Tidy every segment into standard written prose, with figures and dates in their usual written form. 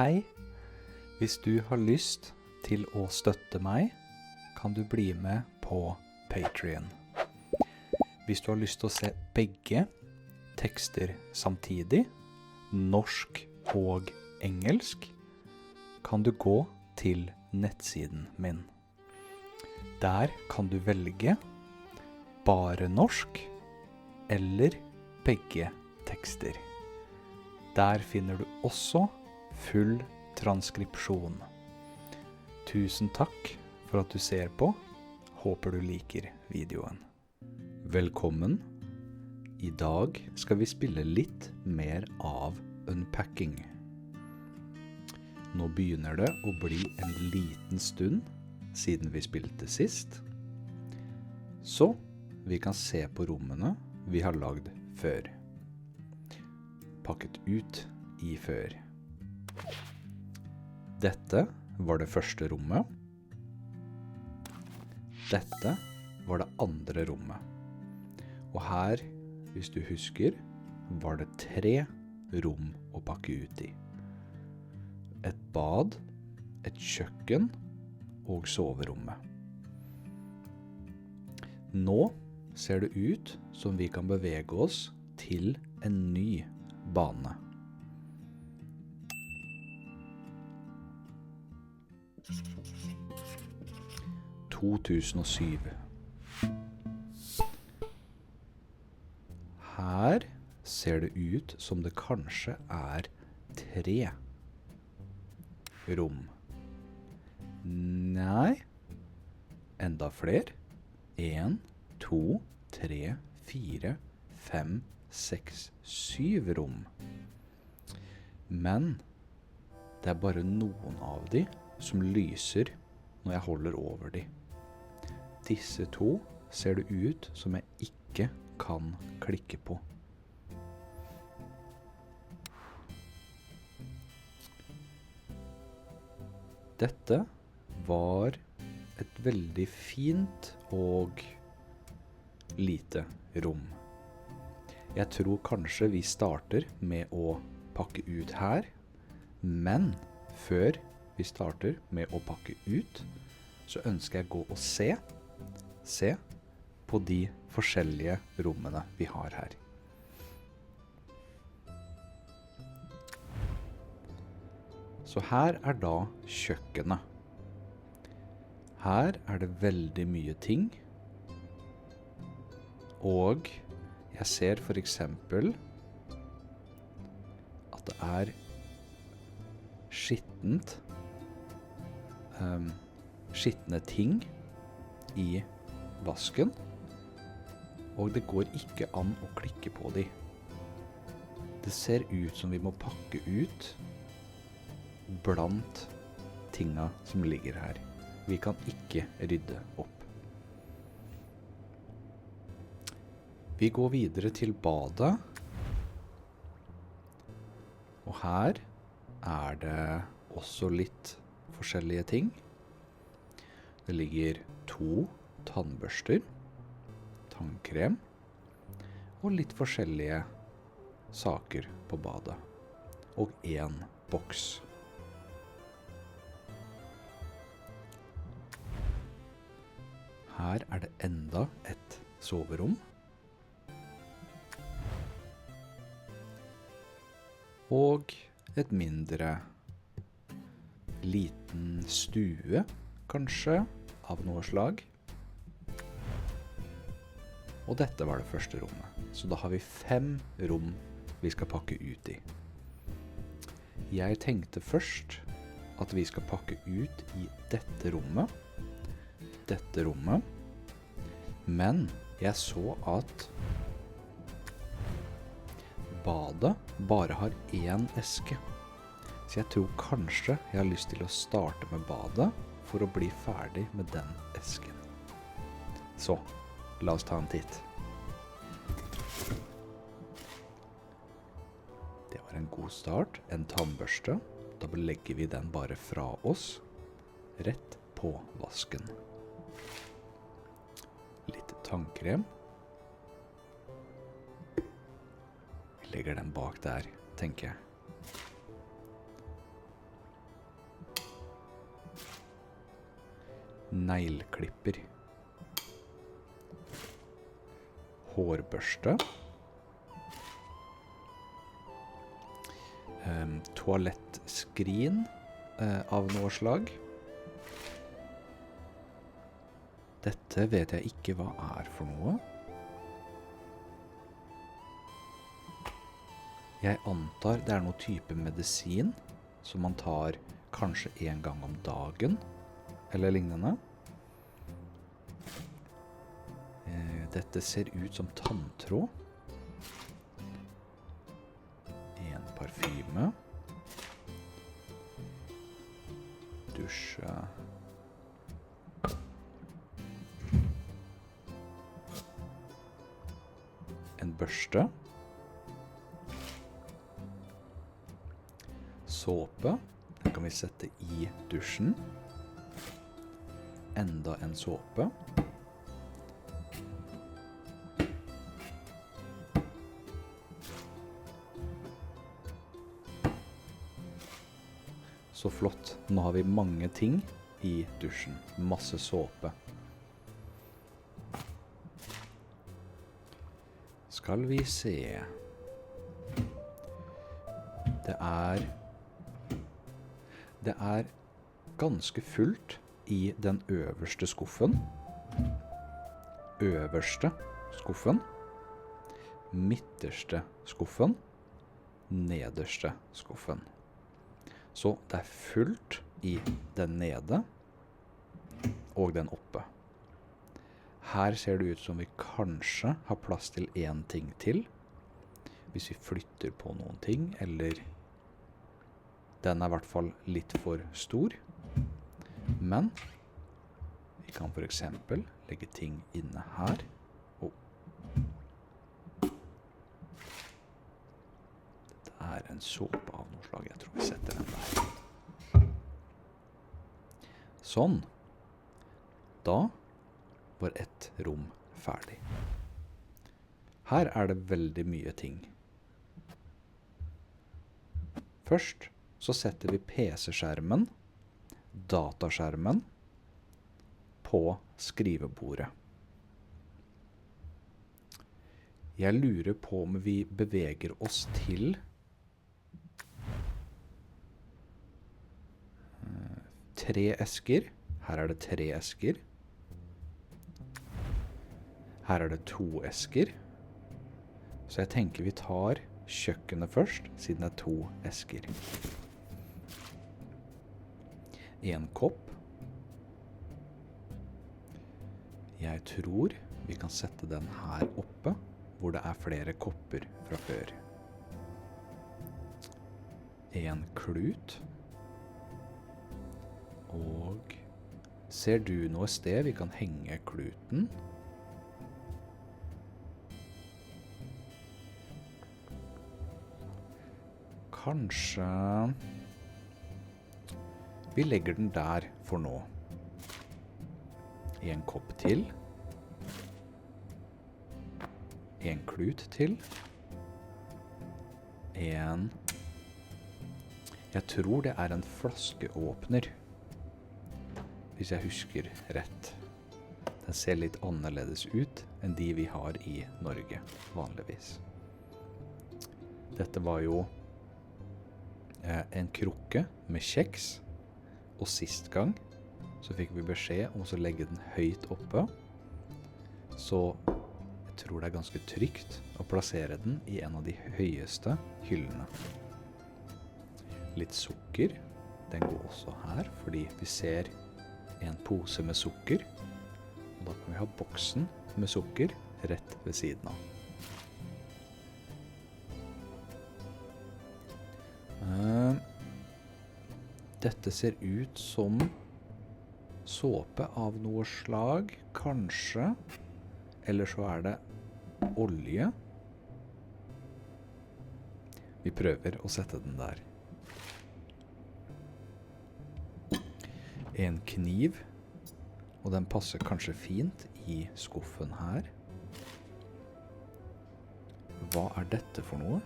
Hei, hvis du har lyst til å støtte meg, kan du bli med på Patreon. Hvis du har lyst til å se begge tekster samtidig, norsk og engelsk, kan du gå til nettsiden min. Der kan du velge bare norsk eller begge tekster. Der finner du også full transkripsjon. Tusen takk for at du ser på. Håper du liker videoen. Velkommen. I dag skal vi spille litt mer av unpacking. Nå begynner det å bli en liten stund siden vi spilte sist. Så vi kan se på rommene vi har lagd før. Pakket ut i før. Dette var det første rommet. Dette var det andre rommet. Og her, hvis du husker, var det 3 rom å pakke ut i. Et bad, et kjøkken og soverommet. Nå ser det ut som vi kan bevege oss til en ny bane. «2007». Her ser det ut som det kanskje er 3 rom. Nei, enda flere. 1, 2, 3, 4, 5, 6, 7 rom. Men det er bare noen av de som lyser når jeg holder over de. Disse 2 ser det ut som jeg ikke kan klikke på. Dette var et veldig fint og lite rom. Jeg tror kanskje vi starter med å pakke ut her, men før vi starter med å pakke ut, så ønsker jeg å gå og se på de forskjellige rommene vi har her. Så her er da kjøkkenet. Her er det veldig mye ting. Og jeg ser for eksempel at det er skitne ting i vasken, og det går ikke an å klikke på de. Det ser ut som vi må pakke ut blant tinga som ligger her. Vi kan ikke rydde opp. Vi går videre til badet, og her er det også litt forskjellige ting. Det ligger 2 tannbørster, tannkrem og litt forskjellige saker på badet. Og 1 boks. Her er det enda et soverom. Og et mindre liten stue, kanskje, av noe slag. Og dette var det første rommet. Så da har vi 5 rom vi skal pakke ut i. Jeg tenkte først at vi skal pakke ut i dette rommet, men jeg så at badet bare har 1 eske. Så jeg tror kanskje jeg har lyst til å starte med badet for å bli ferdig med den esken. Så, la oss ta en titt. Det var en god start, en tannbørste. Da legger vi den bare fra oss, rett på vasken. Litt tannkrem. Vi legger den bak der, tenker jeg. Neglklipper. Hårbørste. Toalettskrin av noe slag. Dette vet jeg ikke hva er for noe. Jeg antar det er noe type medisin som man tar kanskje en gang om dagen, eller lignende. Dette ser ut som tanntråd. En parfyme. Dusje. En børste. Såpe. Den kan vi sette i dusjen. Enda en såpe. Så flott. Nå har vi mange ting i dusjen. Masse såpe. Skal vi se. Det er ganske fullt i den øverste skuffen. Øverste skuffen. Midterste skuffen. Nederste skuffen. Så det er fullt i den nede og den oppe. Her ser det ut som vi kanskje har plass til en ting til. Hvis vi flytter på noen ting, eller den er i hvert fall litt for stor. Men vi kan for eksempel legge ting inne her. Dette er en såpe av noe slag. Jeg tror vi setter den der. Sånn. Da var ett rom ferdig. Her er det veldig mye ting. Først så setter vi PC-skjermen, dataskjermen, på skrivebordet. Jeg lurer på om vi beveger oss til 3 esker. Her er det 3 esker. Her er det 2 esker. Så jeg tenker vi tar kjøkkenet først, siden det er 2 esker. En kopp. Jeg tror vi kan sette den her oppe, hvor det er flere kopper fra før. En klut. Og ser du noe sted vi kan henge kluten? Kanskje vi legger den der for nå. En kopp til. En klut til. Jeg tror det er en flaskeåpner, hvis jeg husker rett. Den ser litt annerledes ut enn de vi har i Norge, vanligvis. Dette var jo en krukke med kjeks, og sist gang så fikk vi beskjed om å legge den høyt oppe, så jeg tror det er ganske trygt å plassere den i en av de høyeste hyllene. Litt sukker, den går også her, fordi vi ser en pose med sukker, og da kan vi ha boksen med sukker rett ved siden av. Dette ser ut som såpe av noe slag, kanskje, eller så er det olje. Vi prøver å sette den der. En kniv, og den passer kanskje fint i skuffen her. Hva er dette for noe?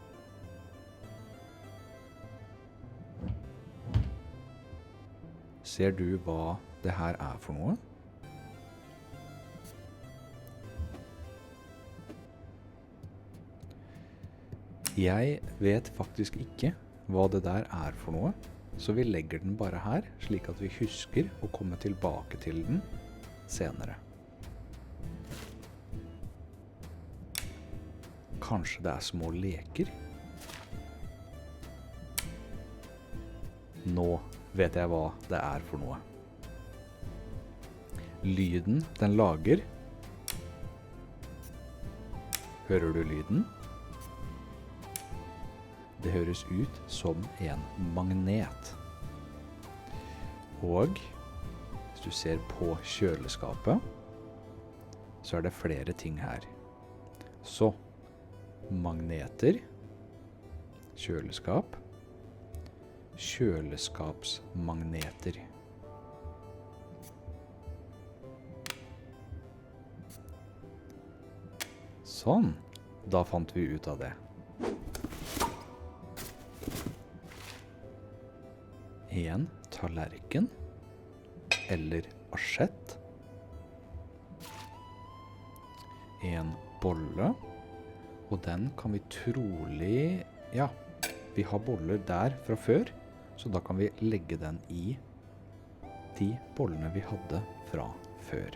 Ser du hva det her er for noe? Jeg vet faktisk ikke hva det der er for noe, så vi legger den bare her, slik at vi husker å komme tilbake til den senere. Kanskje det er små leker? Nå vet jeg hva det er for noe. Lyden den lager. Hører du lyden? Det høres ut som en magnet. Og hvis du ser på kjøleskapet, så er det flere ting her. Så magneter, kjøleskap, kjøleskapsmagneter. Sånn, da fant vi ut av det. En tallerken eller asjett. En bolle, og den kan vi trolig, ja, vi har boller der fra før, så da kan vi legge den i de bollene vi hadde fra før.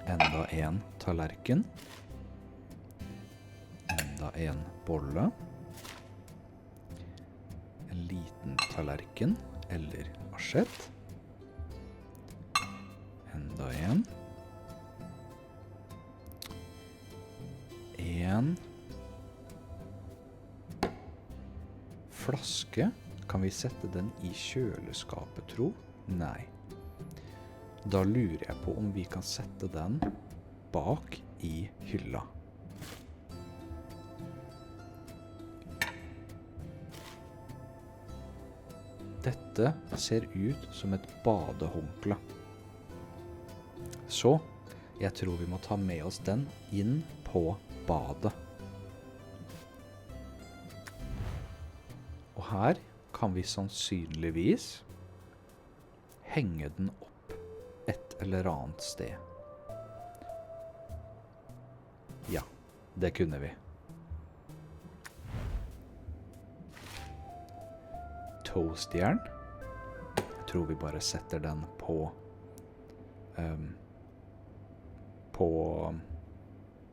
Enda en tallerken. Enda en bolle. En liten tallerken eller asjett. Enda en. En flaske. Kan vi sette den i kjøleskapet, tro? Nei. Da lurer jeg på om vi kan sette den bak i hylla. Dette ser ut som et badehåndkle. Så jeg tror vi må ta med oss den inn på badet. Og her kan vi sannsynligvis henge den opp et eller annet sted. Ja, det kunne vi. Toastjern. Jeg tror vi bare setter den på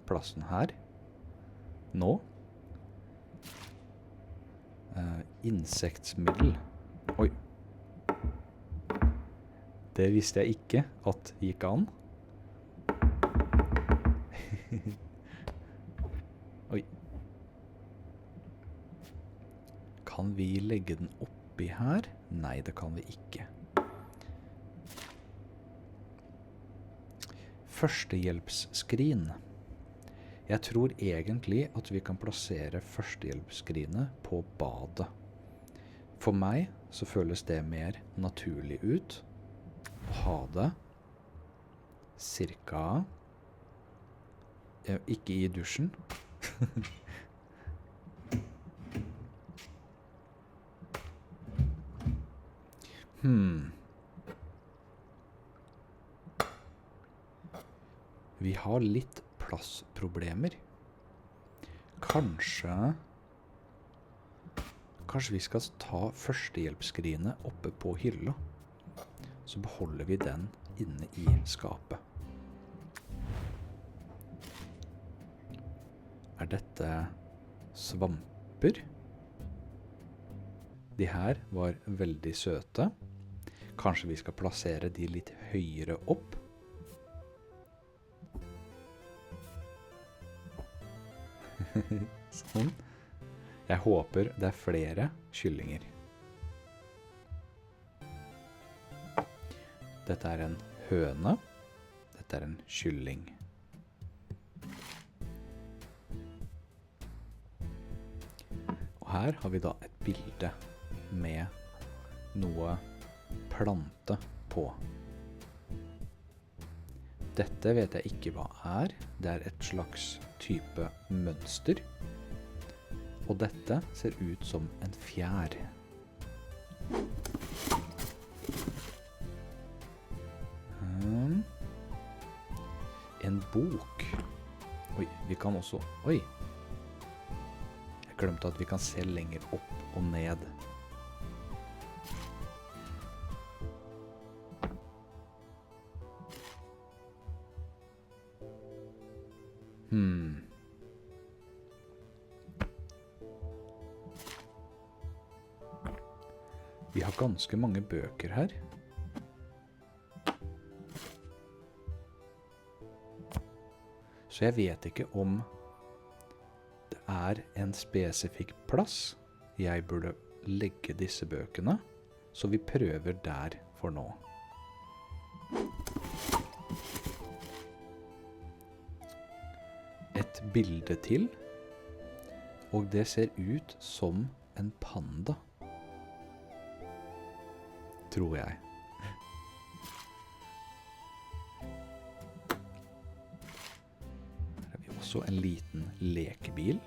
plassen her. Nå. Insektsmiddel. Oi. Det visste jeg ikke at gikk an. Oi. Kan vi legge den oppi her? Nei, det kan vi ikke. Førstehjelpsskrin. Jeg tror egentlig at vi kan plassere førstehjelpsskrinet på badet. For meg så føles det mer naturlig ut å ha det cirka, ikke i dusjen. Vi har litt plassproblemer. Kanskje vi skal ta førstehjelpsskrinet oppe på hylla. Så beholder vi den inne i skapet. Er dette svamper? De her var veldig søte. Kanskje vi skal plassere de litt høyere opp? Sånn. Jeg håper det er flere kyllinger. Dette er en høne. Dette er en kylling. Og her har vi da et bilde med noe plante på. Dette vet jeg ikke hva er. Det er et slags type mønster. Og dette ser ut som en fjær. En bok. Oi, vi kan også... Oi! Jeg glemte at vi kan se lenger opp og ned. Vi har ganske mange bøker her. Så jeg vet ikke om det er en spesifikk plass jeg burde legge disse bøkene, så vi prøver der for nå. Et bilde til, og det ser ut som en panda, tror jeg. Her har vi også en liten lekebil.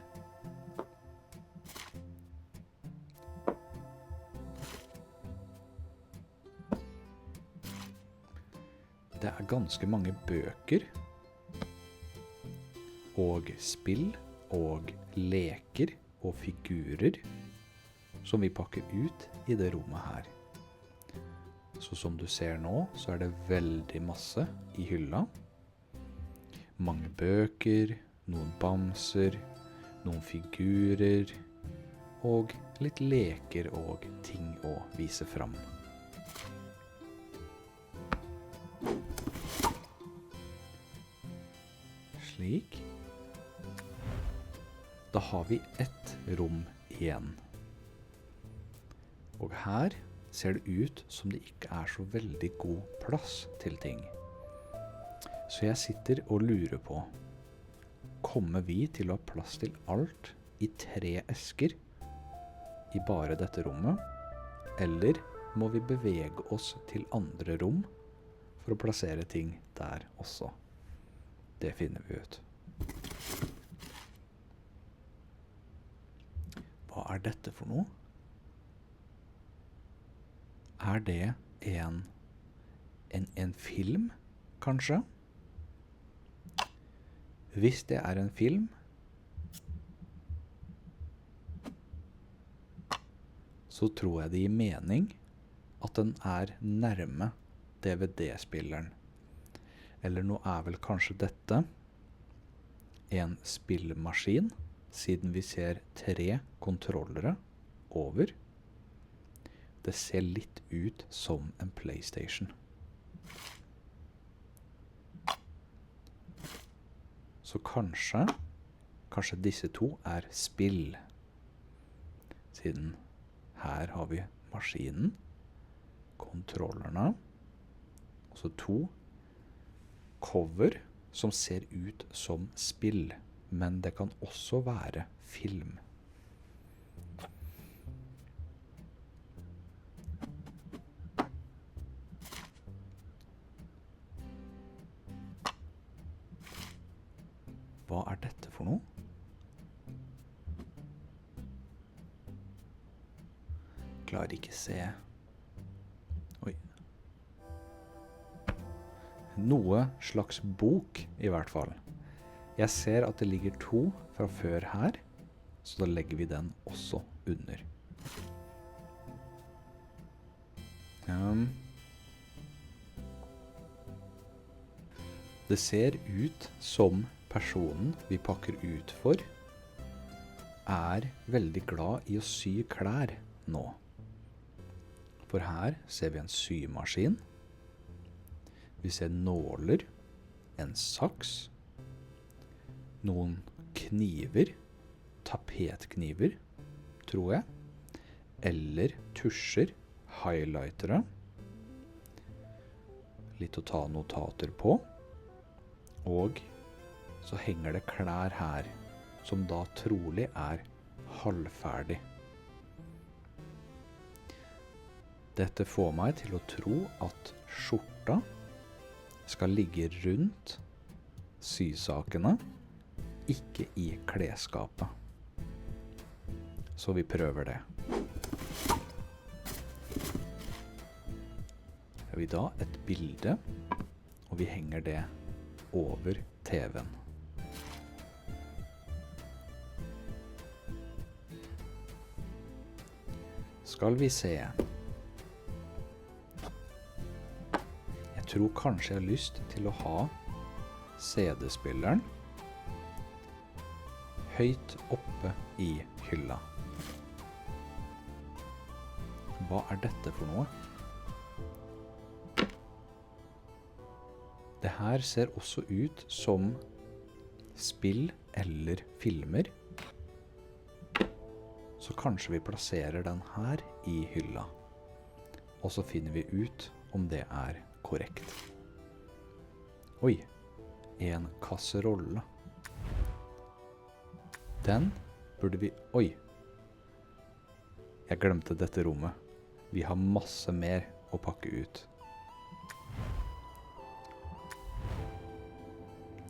Det er ganske mange bøker, og spill, og leker, og figurer, som vi pakker ut i det rommet her. Så som du ser nå, så er det veldig masse i hylla. Mange bøker, noen bamser, noen figurer, og litt leker og ting å vise fram. Slik. Da har vi ett rom igjen. Og her ser det ut som det ikke er så veldig god plass til ting. Så jeg sitter og lurer på, kommer vi til å ha plass til alt i 3 esker i bare dette rommet, eller må vi bevege oss til andre rom for å plassere ting der også? Det finner vi ut. Hva er dette for noe? Er det en film, kanskje? Hvis det er en film, så tror jeg det gir mening at den er nærme DVD-spilleren. Eller nå er vel kanskje dette en spillmaskin, siden vi ser 3 kontrollere over. Det ser litt ut som en PlayStation. Så kanskje disse to er spill. Siden her har vi maskinen, kontrollerne, og så 2 cover som ser ut som spill, men det kan også være film. Hva er dette for noe? Klarer ikke se. Oi. Noe slags bok i hvert fall. Jeg ser at det ligger 2 fra før her, så da legger vi den også under. Det ser ut som personen vi pakker ut for er veldig glad i å sy klær nå. For her ser vi en symaskin. Vi ser nåler, en saks, noen kniver, tapetkniver, tror jeg, eller tusjer, highlightere, litt å ta notater på, og så henger det klær her, som da trolig er halvferdig. Dette får meg til å tro at skjorta skal ligge rundt sysakene, ikke i klesskapet. Så vi prøver det. Her har vi da et bilde, og vi henger det over TV-en. Skal vi se. Jeg tror kanskje jeg har lyst til å ha CD-spilleren høyt oppe i hylla. Hva er dette for noe? Det her ser også ut som spill eller filmer. Så kanskje vi plasserer den her i hylla. Og så finner vi ut om det er korrekt. Oi, en kasserolle. Den burde vi... Oi! Jeg glemte dette rommet. Vi har masse mer å pakke ut.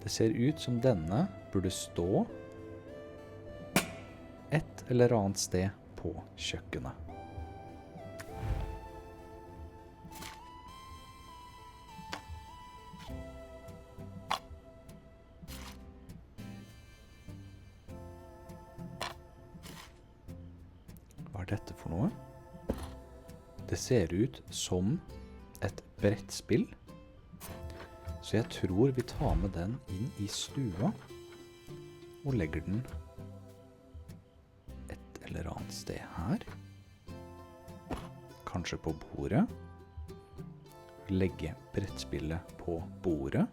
Det ser ut som denne burde stå et eller annet sted på kjøkkenet. Hva er dette for noe? Det ser ut som et brettspill. Så jeg tror vi tar med den inn i stua og legger den et eller annet sted her. Kanskje på bordet. Legge brettspillet på bordet.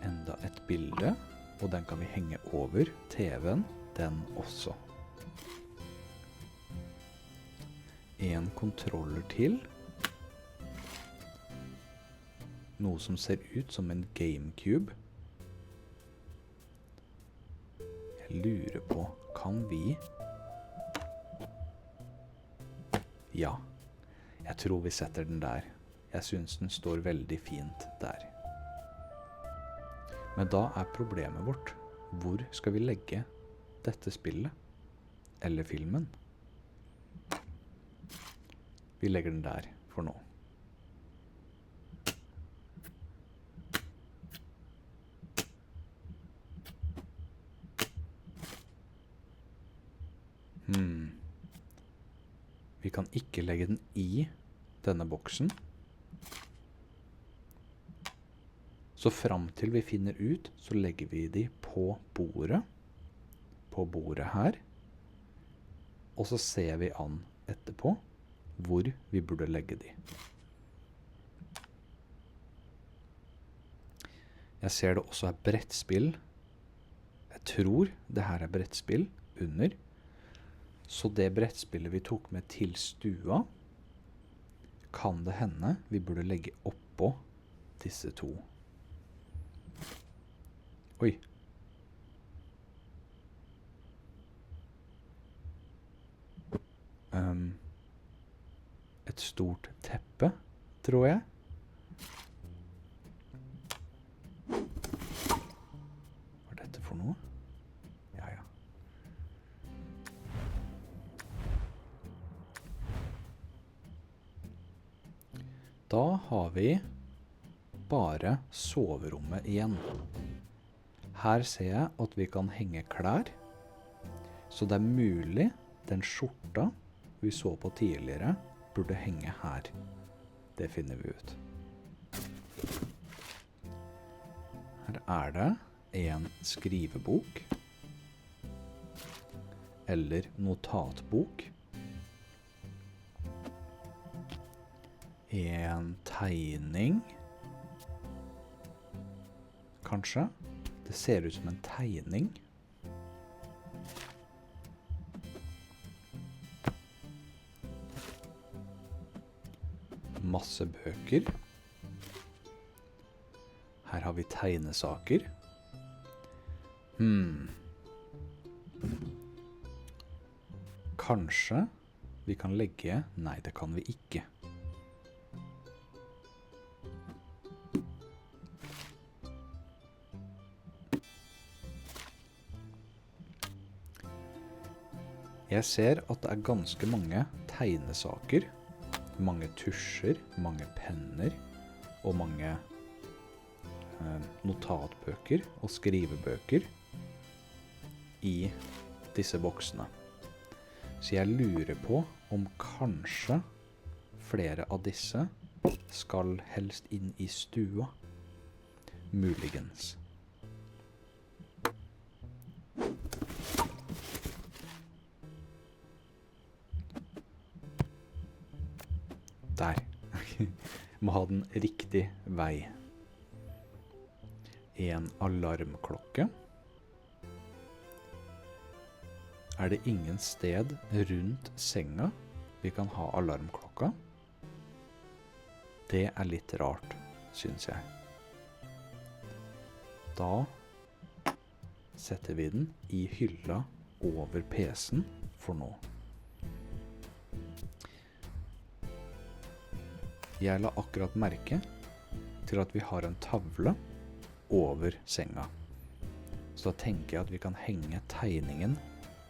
Enda et bilde, og den kan vi henge over TV-en, den også. En kontroller til. Noe som ser ut som en GameCube. Jeg lurer på, kan vi... Ja, jeg tror vi setter den der. Jeg synes den står veldig fint der. Men da er problemet vårt, hvor skal vi legge dette spillet? Eller filmen? Vi legger den der for nå. Vi kan ikke legge den i denne boksen. Så frem til vi finner ut, så legger vi de på bordet. På bordet her. Og så ser vi an etterpå hvor vi burde legge de. Jeg ser det også er brettspill. Jeg tror det her er brettspill under. Så det brettspillet vi tok med til stua, kan det hende vi burde legge oppå disse to. Oi. Et stort teppe, tror jeg. Hva er dette for noe? Ja. Da har vi bare soverommet igjen. Her ser jeg at vi kan henge klær. Så det er mulig den skjorta vi så på tidligere burde henge her. Det finner vi ut. Her er det en skrivebok. Eller notatbok. En tegning. Kanskje. Det ser ut som en tegning. Masse bøker. Her har vi tegnesaker. Kanskje vi kan legge... Nei, det kan vi ikke. Jeg ser at det er ganske mange tegnesaker. Mange tusjer, mange penner og mange notatbøker og skrivebøker i disse boksene. Så jeg lurer på om kanskje flere av disse skal helst inn i stua. Muligens. Der. Må ha den riktig vei. En alarmklokke. Er det ingen sted rundt senga vi kan ha alarmklokka? Det er litt rart, synes jeg. Da setter vi den i hylla over PC-en for nå. Jeg la akkurat merke til at vi har en tavle over senga. Så da tenker jeg at vi kan henge tegningen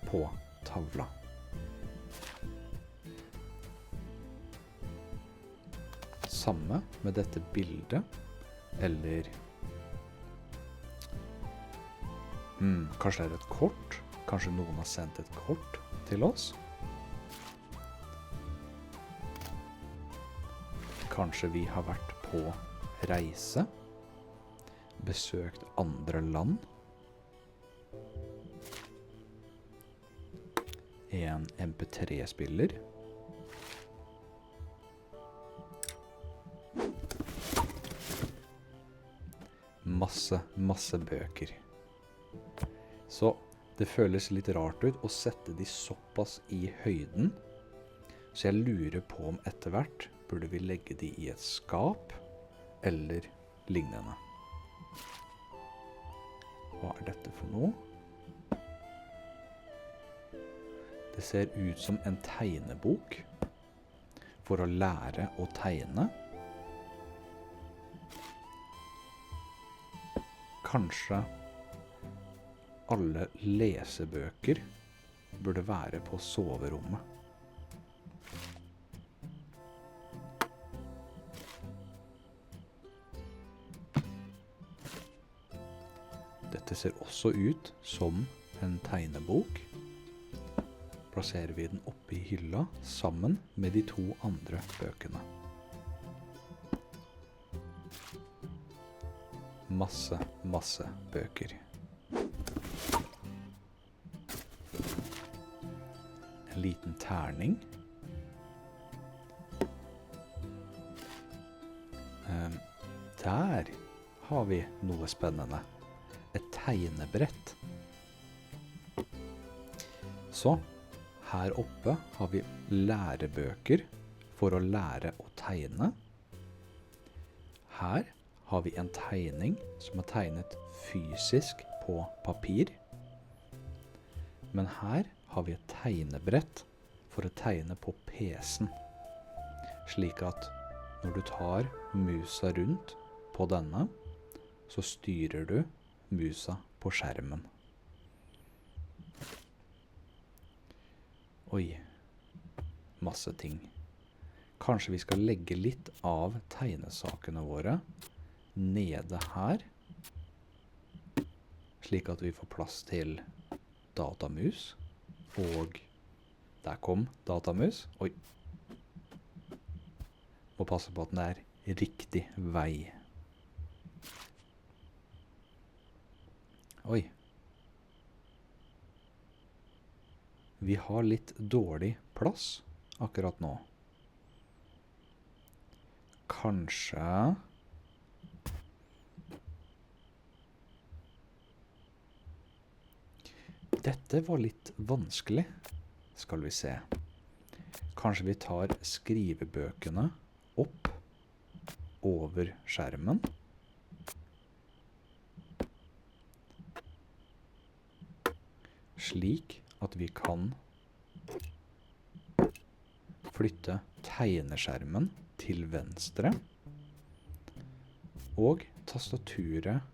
på tavla. Samme med dette bildet, eller kanskje det er et kort, kanskje noen har sendt et kort til oss. Kanskje vi har vært på reise, besøkt andre land. En MP3-spiller. Masse bøker. Så det føles litt rart ut å sette de såpass i høyden, så jeg lurer på om etter hvert burde vi legge de i et skap eller lignende. Hva er dette for noe? Det ser ut som en tegnebok for å lære å tegne. Kanskje alle lesebøker burde være på soverommet. Dette ser også ut som en tegnebok. Plasserer vi den oppe i hylla sammen med de to andre bøkene. Masse bøker. En liten terning. Der har vi noe spennende. Et tegnebrett. Så her oppe har vi lærebøker for å lære å tegne. Her har vi en tegning som er tegnet fysisk på papir. Men her har vi et tegnebrett for å tegne på PC-en. Slik at når du tar musa rundt på denne, så styrer du musa på skjermen. Oi, masse ting. Kanskje vi skal legge litt av tegnesakene våre nede her, slik at vi får plass til datamus, og der kom datamus. Oi. Må passe på at den er riktig vei. Oi. Vi har litt dårlig plass akkurat nå. Kanskje dette var litt vanskelig, skal vi se. Kanskje vi tar skrivebøkene opp over skjermen. Slik at vi kan flytte tegneskjermen til venstre og tastaturet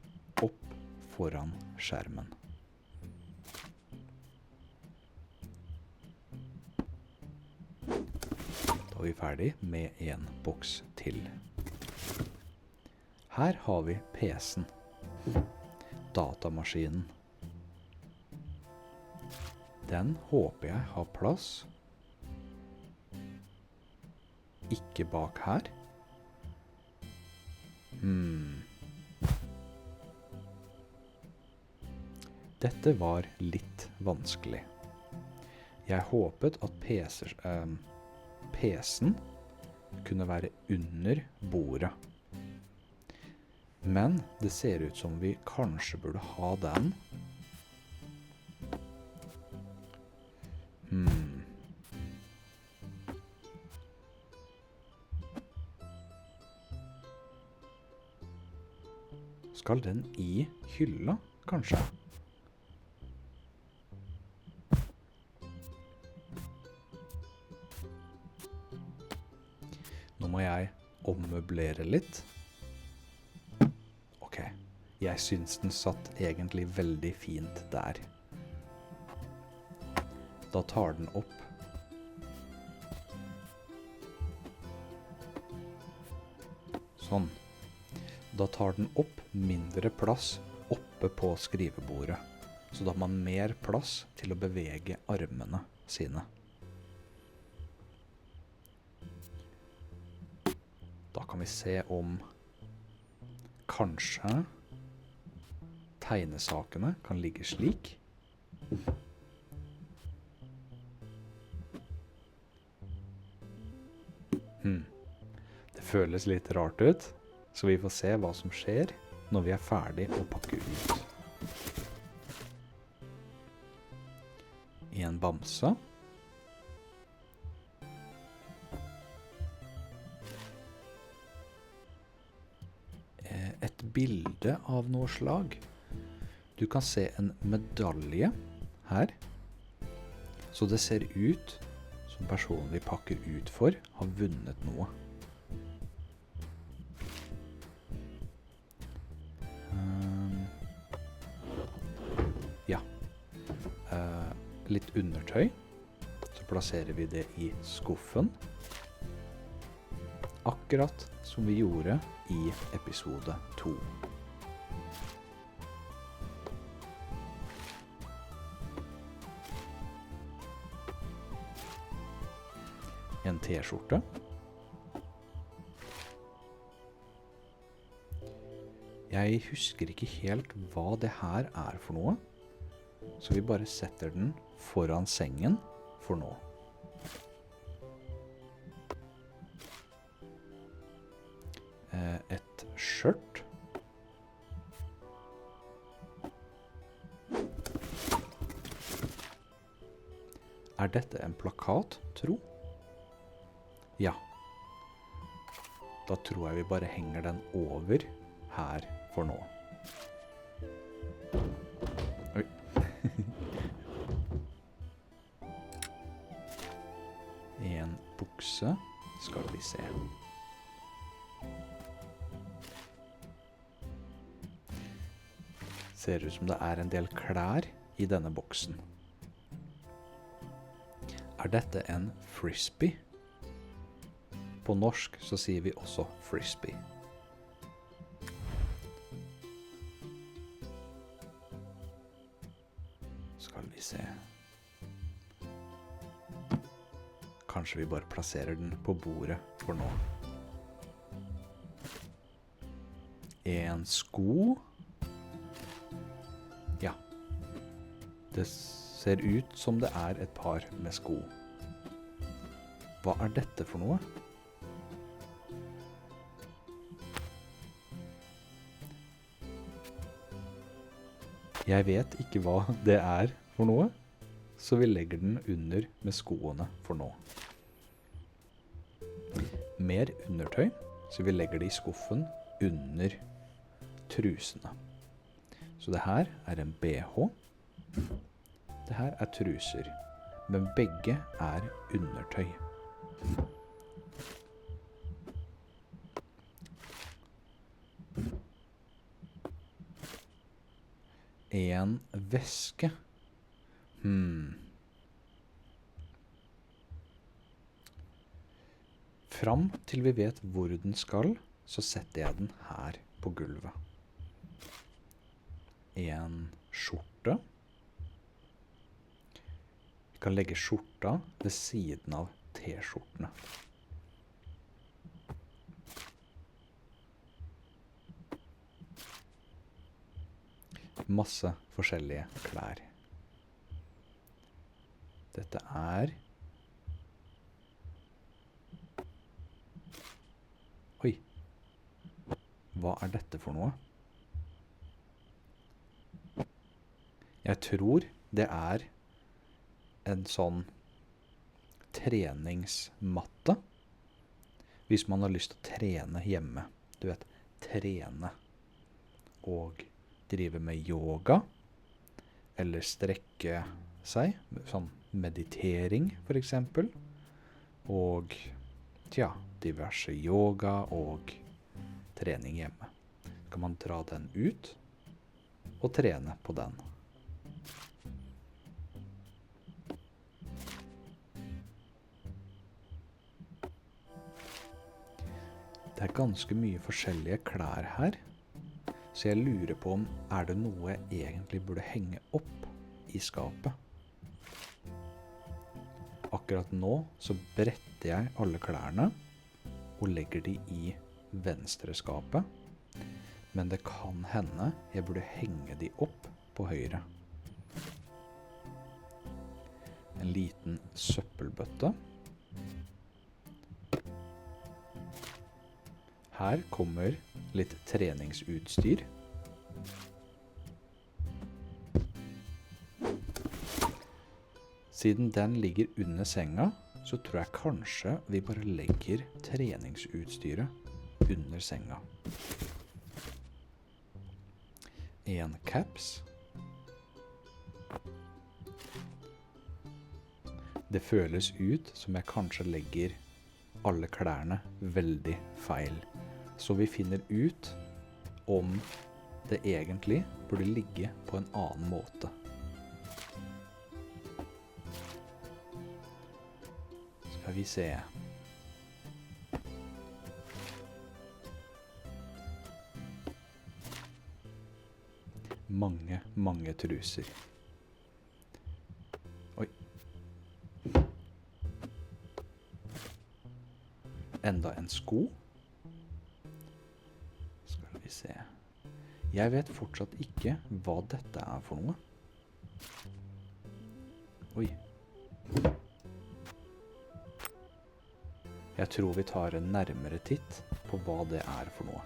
opp foran skjermen. Da er vi ferdig med en boks til. Her har vi PC-en, datamaskinen. Den håper jeg har plass. Ikke bak her. Dette var litt vanskelig. Jeg håpet at PC-en kunne være under bordet. Men det ser ut som vi kanskje burde ha den. Skal den i hylla, kanskje? Nå må jeg ommøblere litt. Ok, jeg synes den satt egentlig veldig fint der. Da tar den opp. Sånn. Da tar den opp mindre plass oppe på skrivebordet. Så da har man mer plass til å bevege armene sine. Da kan vi se om kanskje tegnesakene kan ligge slik. Det føles litt rart ut, så vi får se hva som skjer når vi er ferdig å pakke ut. En bamse. Et bilde av noe slag. Du kan se en medalje her. Så det ser ut som personen vi pakker ut for har vunnet noe. Litt undertøy, så plasserer vi det i skuffen, akkurat som vi gjorde i episode 2. En t-skjorte. Jeg husker ikke helt hva det her er for noe, så vi bare setter den foran sengen for nå. Et skjørt. Er dette en plakat, tro? Ja. Da tror jeg vi bare henger den over her for nå. Oi. En bukse skal vi se. Ser ut som det er en del klær i denne boksen. Er dette en frisbee? På norsk så sier vi også frisbee. Skal vi se. Kanskje vi bare plasserer den på bordet for nå. En sko. Ja. Det ser ut som det er et par med sko. Hva er dette for noe? Jeg vet ikke hva det er for noe, så vi legger den under med skoene for nå. Mer undertøy, så vi legger det i skuffen under trusene. Så det her er en BH. Det her er truser, men begge er undertøy. En veske. Fram til vi vet hvor den skal, så setter jeg den her på gulvet. En skjorte. Vi kan legge skjorta ved siden av t-skjortene. Masse forskjellige klær. Dette er... Oi, hva er dette for noe? Jeg tror det er en sånn treningsmatte. Hvis man har lyst til å trene hjemme. Du vet, trene og drive med yoga, eller strekke seg, sånn meditering for eksempel, og ja, diverse yoga og trening hjemme. Så kan man dra den ut og trene på den. Det er ganske mye forskjellige klær her, så jeg lurer på om er det noe jeg egentlig burde henge opp i skapet. Akkurat nå så bretter jeg alle klærne og legger de i venstre skapet, men det kan hende jeg burde henge de opp på høyre. En liten søppelbøtte. Her kommer litt treningsutstyr. Siden den ligger under senga, så tror jeg kanskje vi bare legger treningsutstyret under senga. En caps. Det føles ut som jeg kanskje legger alle klærne veldig feil. Så vi finner ut om det egentlig burde ligge på en annen måte. Skal vi se. Mange truser. Oi. Enda en sko. Se. Jeg vet fortsatt ikke hva dette er for noe. Oi. Jeg tror vi tar en nærmere titt på hva det er for noe.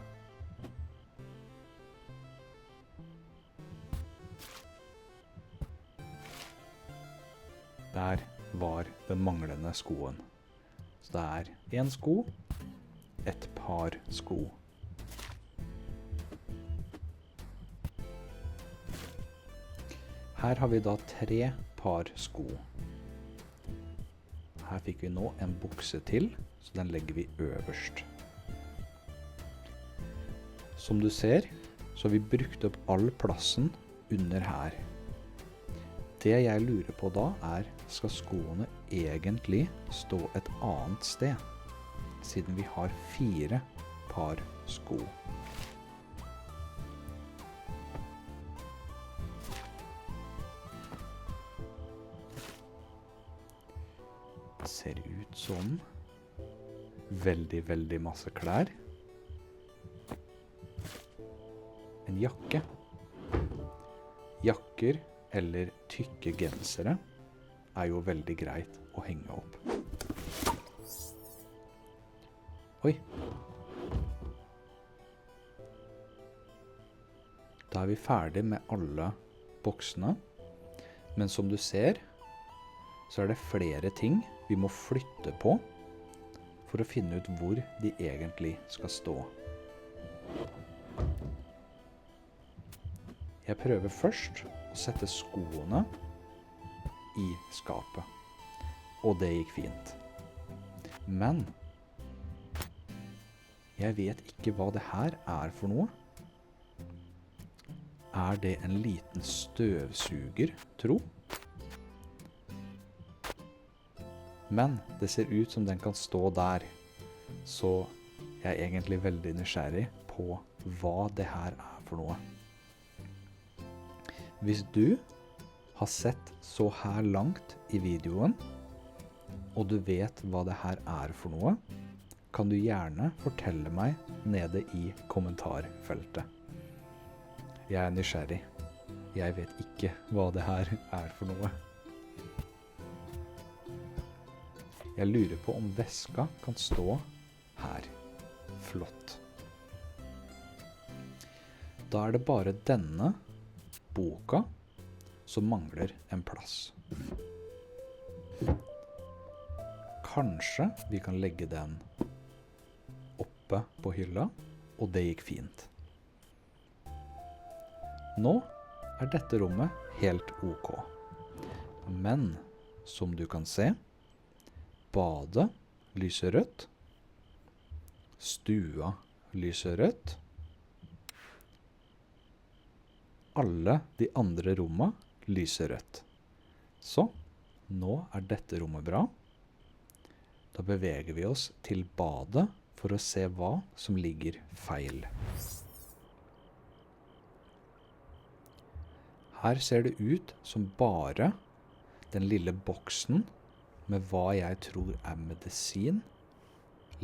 Der var den manglende skoen. Så det er en sko, et par sko. Her har vi da 3 par sko. Her fikk vi nå en bukse til, så den legger vi øverst. Som du ser, så har vi brukt opp all plassen under her. Det jeg lurer på da er, skal skoene egentlig stå et annet sted? Siden vi har 4 par sko. Ser ut som veldig masse klær. En jakke. Jakker eller tykke gensere er jo veldig greit å henge opp. Oi. Da er vi ferdig med alle boksene. Men som du ser, så er det flere ting vi må flytte på for å finne ut hvor de egentlig skal stå. Jeg prøver først å sette skoene i skapet, og det gikk fint. Men jeg vet ikke hva det her er for noe. Er det en liten støvsuger, tro? Men det ser ut som den kan stå der, så jeg er egentlig veldig nysgjerrig på hva det her er for noe. Hvis du har sett så her langt i videoen, og du vet hva det her er for noe, kan du gjerne fortelle meg nede i kommentarfeltet. Jeg er nysgjerrig. Jeg vet ikke hva det her er for noe. Jeg lurer på om veska kan stå her. Flott. Da er det bare denne boka som mangler en plass. Kanskje vi kan legge den oppe på hylla, og det gikk fint. Nå er dette rommet helt ok. Men, som du kan se, badet lyser rødt, stua lyser rødt, alle de andre rommene lyser rødt. Så, nå er dette rommet bra. Da beveger vi oss til badet for å se hva som ligger feil. Her ser det ut som bare den lille boksen med hva jeg tror er medisin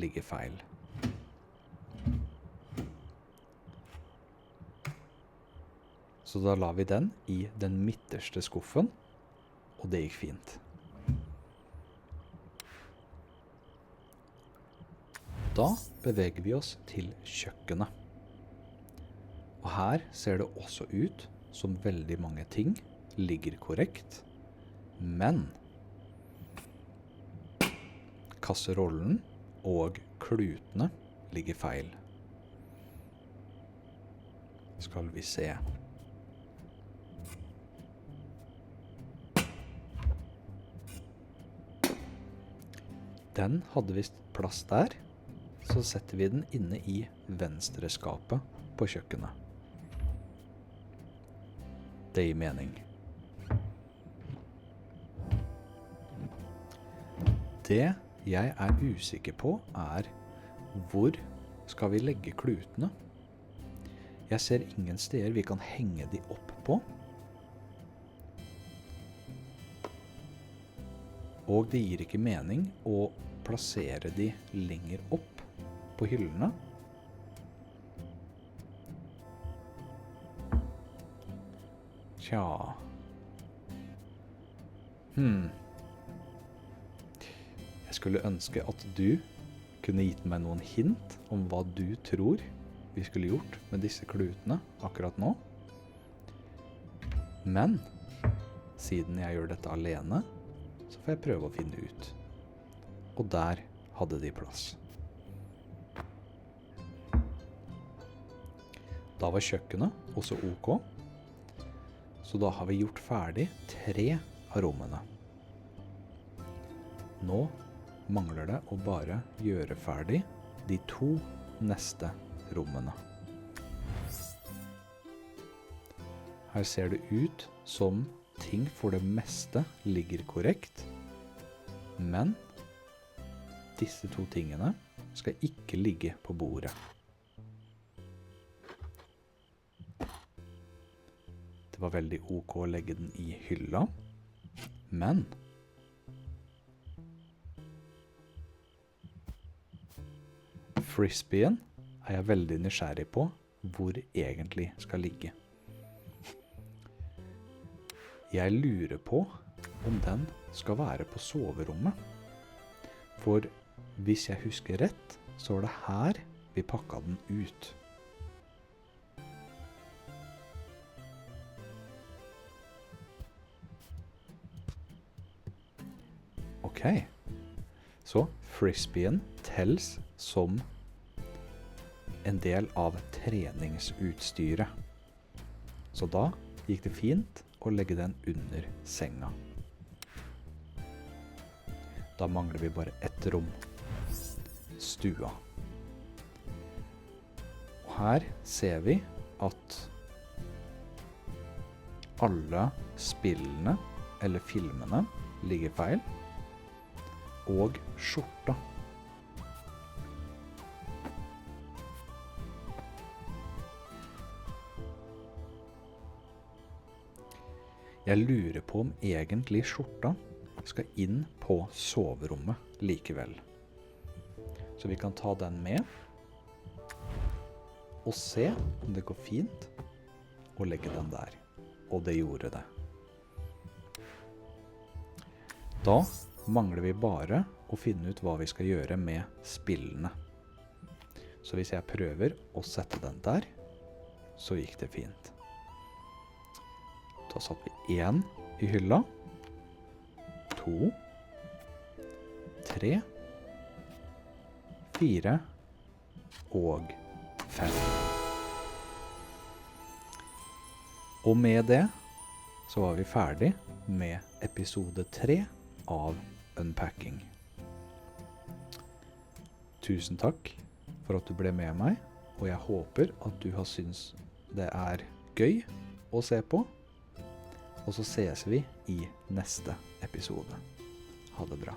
ligger feil. Så da la vi den i den midterste skuffen, og det gikk fint. Da beveger vi oss til kjøkkenet. Og her ser det også ut som veldig mange ting ligger korrekt, men kasserollen og klutene ligger feil. Skal vi se. Den hadde visst plass der, så setter vi den inne i venstre skapet på kjøkkenet. Det gir mening. Det jeg er usikker på er hvor skal vi legge klutene. Jeg ser ingen steder vi kan henge de opp på. Og det gir ikke mening å plassere de lenger opp på hyllene. Tja. Jeg skulle ønske at du kunne gitt meg noen hint om hva du tror vi skulle gjort med disse klutene akkurat nå. Men, siden jeg gjør dette alene, så får jeg prøve å finne ut. Og der hadde de plass. Da var kjøkkenet også ok. Så da har vi gjort ferdig 3 av rommene. Nå mangler det å bare gjøre ferdig de 2 neste rommene. Her ser det ut som ting for det meste ligger korrekt, men disse 2 tingene skal ikke ligge på bordet. Det var veldig ok å legge den i hylla, men frisbeen er jeg veldig nysgjerrig på hvor egentlig skal ligge. Jeg lurer på om den skal være på soverommet. For hvis jeg husker rett, så var det her vi pakket den ut. Ok, så frisbeen telles som en del av treningsutstyret. Så da gikk det fint å legge den under senga. Da mangler vi bare ett rom. Stua. Og her ser vi at alle spillene eller filmene ligger feil. Og skjorta. Jeg lurer på om egentlig skjorta skal inn på soverommet likevel. Så vi kan ta den med og se om det går fint og legge den der. Og det gjorde det. Da mangler vi bare å finne ut hva vi skal gjøre med spillene. Så hvis jeg prøver å sette den der, så gikk det fint. Da satt vi 1 i hylla, 2, 3, 4 og 5. Og med det så var vi ferdig med episode 3 av Unpacking. Tusen takk for at du ble med meg, og jeg håper at du har syntes det er gøy å se på. Og så ses vi i neste episode. Ha det bra.